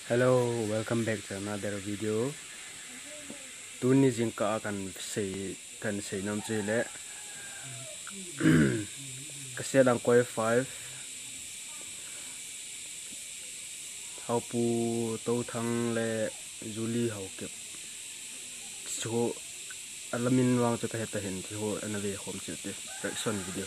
Hello, welcome back to another video. Tuni jingka kan say nam chile. Kasi lang koi 5. How pu to thang le Julie how kep. So alamin wang to kahit tahin ti ho anave home chute reaction video.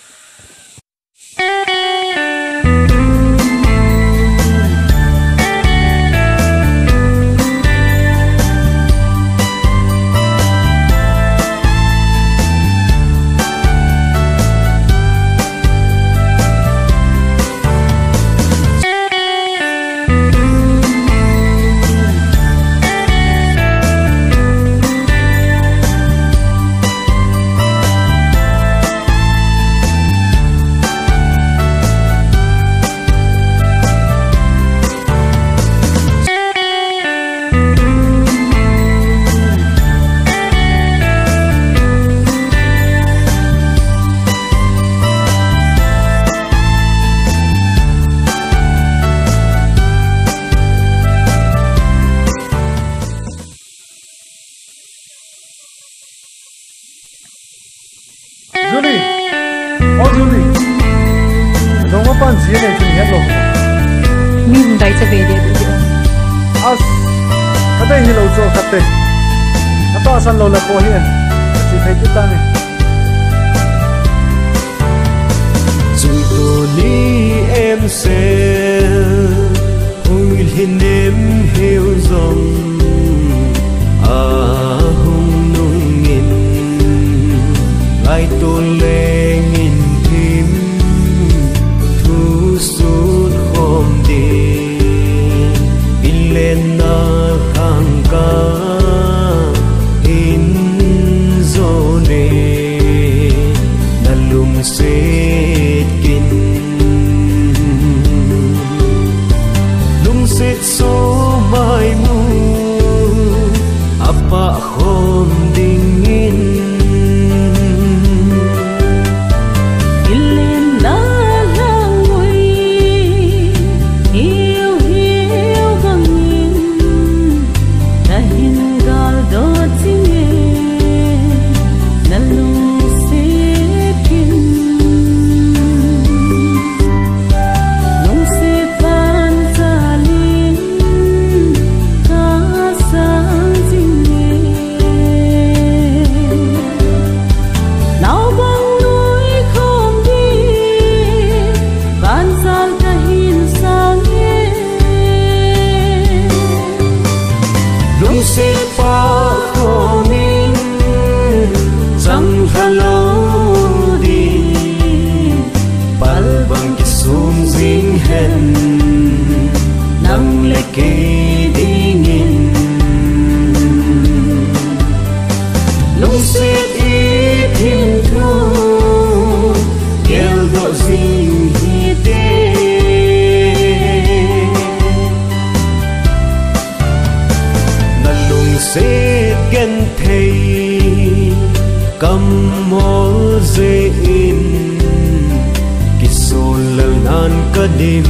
Julie, oh Julie, đâu có bạn gì này chuyện hết rồi. Mình đại sẽ về đây được. As, cái đây hi lâu cho cái đây. Nó to san lâu là cô hiền, chỉ thấy chút ta này. Rồi tôi đi em sẽ ôi hiền em hiểu rằng hùng nung nghìn lại tôi lên nghìn thêm thu suốt hôm đi in lên na khang ca in zone na lung set kin lung set so mai mu apa hôm dingin cầm mô dê in kỳ sô lờ nan ca đêm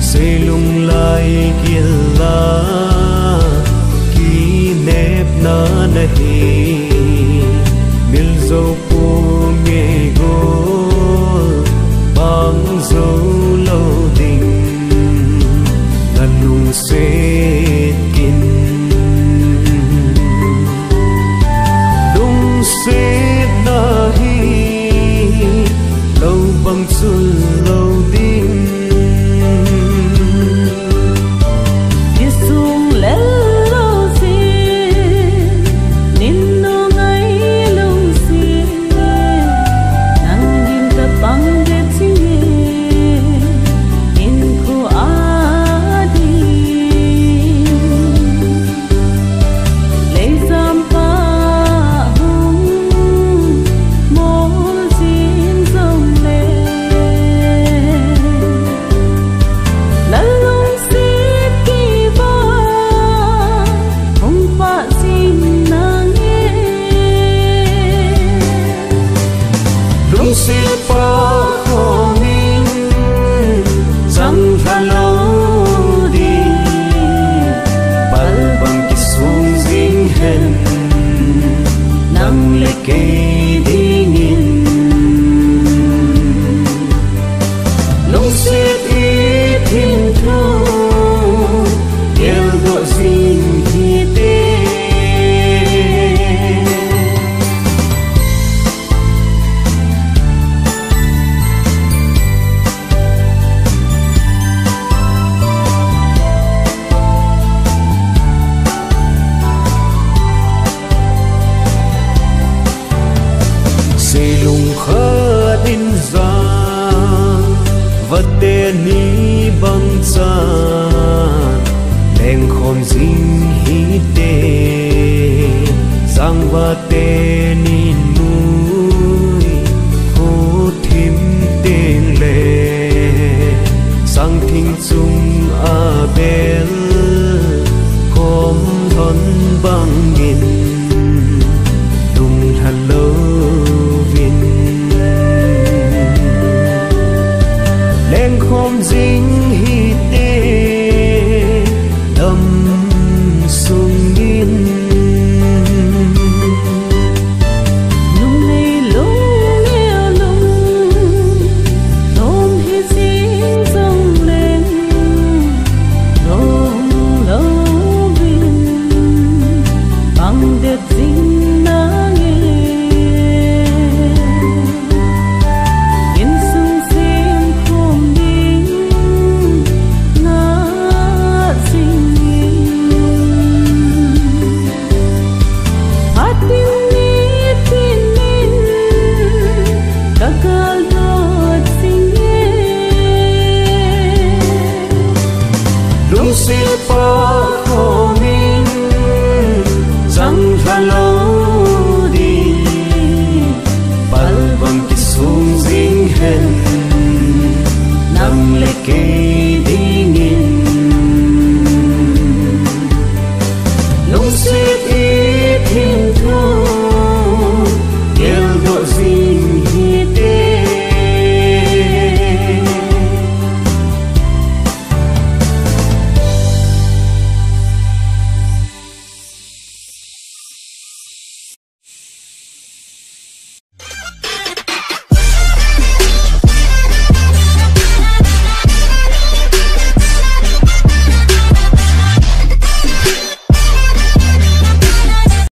xây lung lai kia la kỳ nếp na na hi mil dâu pu nghe gô bang dâu lâu đình là lung xê kinh sẽ nahi lâu bằng xuân lâu đêm Đi xuống lên lâu xin nín nô ngay lâu xin nắng đêm ta băng đẹp xin nín khu á đi dinh hi tê sang và tê nín mũi hô thím tên lệ sang thinh chung a bel khom thon băng nghìn đùng hello vin lên khom dinh hi tê đầm sung nghìn lung này lung neo lung tôm hi dinh dòng lên lung lâu vin bằng đẹp dinh na nghe yên sung xem không đi na dinh atin ni tin kakal dot sing lung si pa khomin sang hello đi bal bang ki sung ding hen nam le ke